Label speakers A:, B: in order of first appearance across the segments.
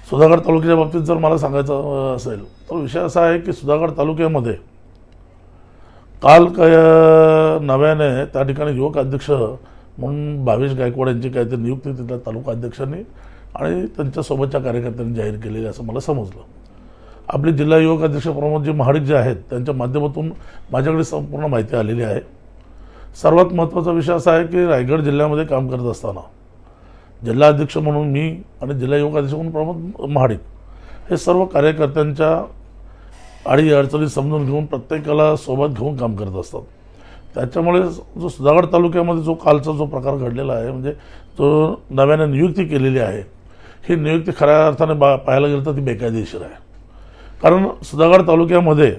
A: सुधागड तालुक्याच्या बाबतीत जर मला सांगायचं असेल तर विषय असा आहे की सुधागड तालुक्यामध्ये काल काय नव्याने त्या ठिकाणी युवक अध्यक्ष म्हणून भावेश गायकवाड यांची काहीतरी नियुक्ती तिथल्या तालुका अध्यक्षांनी आणि त्यांच्यासोबतच्या कार्यकर्त्यांनी जाहीर केलेली असं मला समजलं। आपले जिल्हा युवक अध्यक्ष प्रमोदजी महाडिक जे आहेत त्यांच्या माध्यमातून माझ्याकडे संपूर्ण माहिती आलेली आहे। सर्वात महत्त्वाचा विषय असा आहे की रायगड जिल्ह्यामध्ये काम करत असताना जिल्हा अध्यक्ष म्हणून मी आणि जिल्हा युवक अध्यक्ष म्हणून प्रमोद महाडिक हे सर्व कार्यकर्त्यांच्या अडीअडचणी समजून घेऊन प्रत्येकाला सोबत घेऊन काम करत असतात। त्याच्यामुळे जो सुधागड तालुक्यामध्ये जो कालचा जो प्रकार घडलेला आहे म्हणजे जो नव्याने नियुक्ती केलेली आहे ही नियुक्ती खऱ्या अर्थाने पाहायला गेलं तर ती बेकायदेशीर आहे। कारण सुधागड तालुक्यामध्ये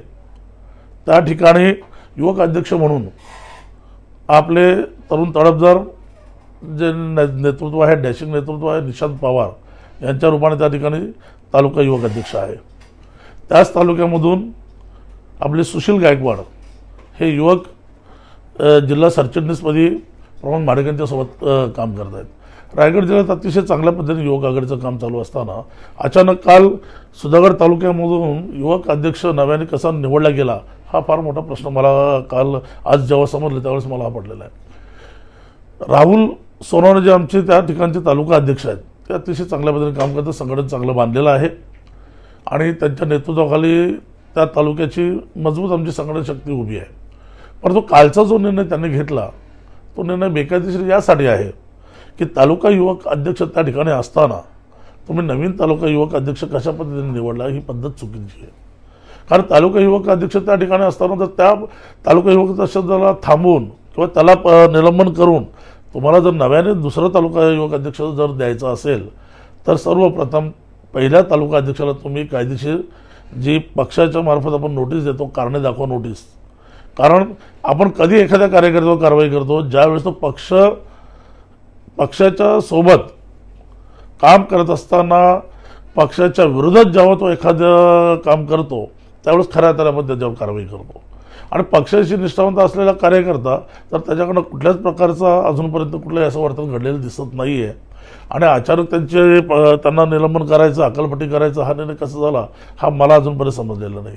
A: त्या ठिकाणी युवक अध्यक्ष म्हणून आपले तरुण तडफदार जे नेतृत्व आहे डॅशिंग नेतृत्व आहे निशांत पवार यांच्या रूपाने त्या ठिकाणी तालुका युवक अध्यक्ष आहे। त्याच तालुक्यामधून आपले सुशील गायकवाड हे युवक जिल्हा सरचिटणीसपदी प्रमोद महाडिक यांच्यासोबत काम करत आहेत। रायगड जिल्ह्यात अतिशय चांगल्या पद्धतीने युवक आघाडीचं काम चालू असताना अचानक काल सुधागड तालुक्यामधून युवक अध्यक्ष नव्याने कसा निवडला गेला हा फार मोठा प्रश्न मला काल आज जेव्हा समजलं त्यावेळेस मला हा पडलेला आहे। राहुल सोनवणे जे आमचे त्या ठिकाणचे तालुका अध्यक्ष आहेत ते अतिशय चांगल्या पद्धतीने काम करतात, संघटन चांगलं बांधलेलं आहे आणि त्यांच्या नेतृत्वाखाली त्या तालुक्याची मजबूत आमची संघटन शक्ती उभी आहे। परंतु कालचा जो निर्णय त्यांनी घेतला तो निर्णय बेकायदेशीर यासाठी आहे की तालुका युवक अध्यक्ष त्या ठिकाणी असताना तुम्ही नवीन तालुका युवक अध्यक्ष कशा पद्धतीने निवडला ही पद्धत चुकीची आहे। कारण तालुका युवक अध्यक्ष त्या ठिकाणी असताना तर त्या तालुका युवक अध्यक्षाला थांबवून किंवा त्याला निलंबन करून तुम्हाला जर नव्याने दुसरा तालुका युवक अध्यक्ष जर द्यायचा असेल तर सर्वप्रथम पहिल्या तालुका अध्यक्षाला तुम्ही कायदेशीर जी पक्षाच्या मार्फत आपण नोटीस देतो कारणे दाखवा नोटीस, कारण आपण कधी एखाद्या कार्यकर्त्यावर कारवाई करतो ज्यावेळेस तो पक्षाच्या सोबत काम करत असताना पक्षाच्या विरोधात जेव्हा तो एखादं काम करतो त्यावेळेस खऱ्या अर्थाने आपण त्याच्यावर कारवाई करतो। आणि पक्षाशी निष्ठावंत असलेला कार्यकर्ता तर त्याच्याकडनं कुठल्याच प्रकारचा अजूनपर्यंत कुठलंही असं वर्तन घडलेलं दिसत नाही आहे आणि अचानक त्यांना निलंबन करायचं अकलपट्टी करायचं हा निर्णय कसा झाला हा मला अजूनपर्यंत समजलेला नाही।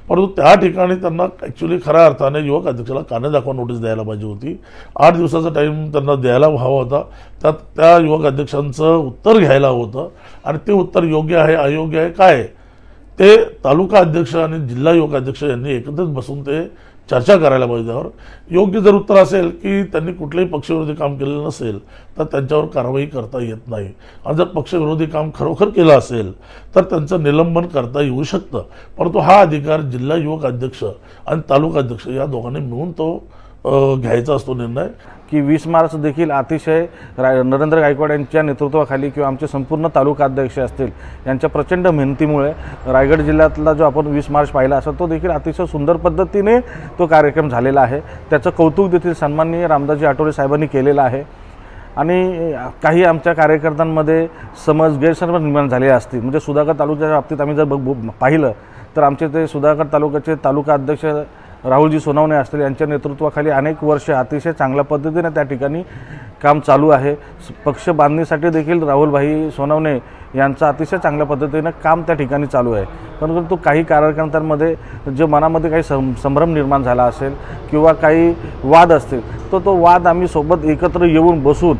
A: परंतु त्या ठिकाणी त्यांना ॲक्च्युली खऱ्या अर्थाने युवक अध्यक्षाला कारणे दाखवा नोटीस द्यायला पाहिजे होती। 8 दिवसाचा टाईम त्यांना द्यायला हवा होता, त्यात त्या युवक अध्यक्षांचं उत्तर घ्यायला होतं आणि ते उत्तर योग्य आहे अयोग्य आहे काय ते तालुका अध्यक्ष आणि जिल्हा युवक अध्यक्ष यांनी एकत्रित बसून ते चर्चा करायला पाहिजे। त्यावर योग्य जर उत्तर असेल की त्यांनी कुठलेही पक्षविरोधी काम केलेलं नसेल तर त्यांच्यावर कारवाई करता येत नाही आणि जर पक्षविरोधी काम खरोखर केलं असेल तर त्यांचं निलंबन करता येऊ शकतं। परंतु हा अधिकार जिल्हा युवक अध्यक्ष आणि तालुका अध्यक्ष या दोघांनी मिळून तो घ्यायचा असतो निर्णय
B: की 20 मार्च देखील अतिशय नरेंद्र गायकवाड यांच्या नेतृत्वाखाली किंवा आमचे संपूर्ण तालुका अध्यक्ष असतील यांच्या प्रचंड मेहनतीमुळे रायगड जिल्ह्यातला जो आपण 20 मार्च पाहिला असेल तो देखील अतिशय सुंदर पद्धतीने तो कार्यक्रम झालेला आहे। त्याचं कौतुक देखील सन्माननीय रामदासजी आठवले साहेबांनी केलेलं आहे आणि काही आमच्या कार्यकर्त्यांमध्ये गैरसमज निर्माण झाले असतील म्हणजे सुधागड तालुक्याच्या बाबतीत आम्ही जर पाहिलं तर आमचे ते सुधागड तालुक्याचे तालुका अध्यक्ष राहुलजी सोनवणे असतील यांच्या नेतृत्वाखाली अनेक वर्ष अतिशय चांगल्या पद्धतीने त्या ठिकाणी काम चालू आहे। पक्ष बांधणीसाठी देखील राहुलभाई सोनवणे यांचं अतिशय चांगल्या पद्धतीने काम त्या ठिकाणी चालू आहे। परंतु काही कार्यकर्त्यांमध्ये जे मनामध्ये काही संभ्रम निर्माण झाला असेल किंवा काही वाद असतील तर तो वाद आम्ही सोबत एकत्र येऊन बसून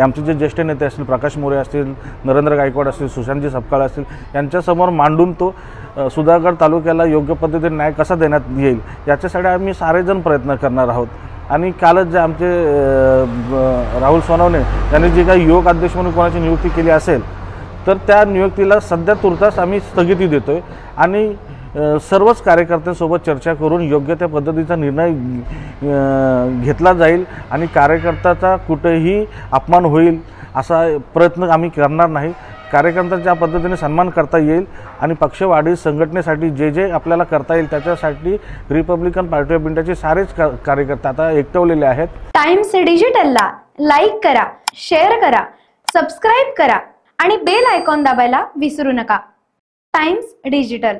B: आमचे जे ज्येष्ठ नेते असतील प्रकाश मोरे असतील नरेंद्र गायकवाड असतील सुशांतजी सपकाळ असतील यांच्यासमोर मांडून तो सुधागड तालुक्याला योग्य पद्धतीने न्याय कसा देण्यात येईल याच्यासाठी आम्ही सारेजण प्रयत्न करणार आहोत। आणि कालच जे आमचे राहुल सोनवणे यांनी जे काही युवक अध्यक्ष म्हणून कोणाची नियुक्ती केली असेल तर त्या नियुक्तीला सध्या तुर्तास आम्ही स्थगिती देतोय आणि सर्वच कार्यकर्त्यांसोबत चर्चा करून योग्य त्या पद्धतीचा निर्णय घेतला जाईल आणि कार्यकर्त्याचा कुठेही अपमान होईल असा प्रयत्न आम्ही करणार नाही। कार्यकर्त्यांचा ज्या पद्धतीने सन्मान करता येईल आणि पक्षवाढी संघटनेसाठी जे जे आपल्याला करता येईल त्याच्यासाठी रिपब्लिकन पार्टी ऑफ इंडियाचे सारेच कार्यकर्ते आता एकवटलेले आहेत।
C: टाइम्स डिजिटलला लाईक करा, शेअर करा, सबस्क्राइब करा आणि बेल आयकॉन दाबायला विसरू नका। Times digital.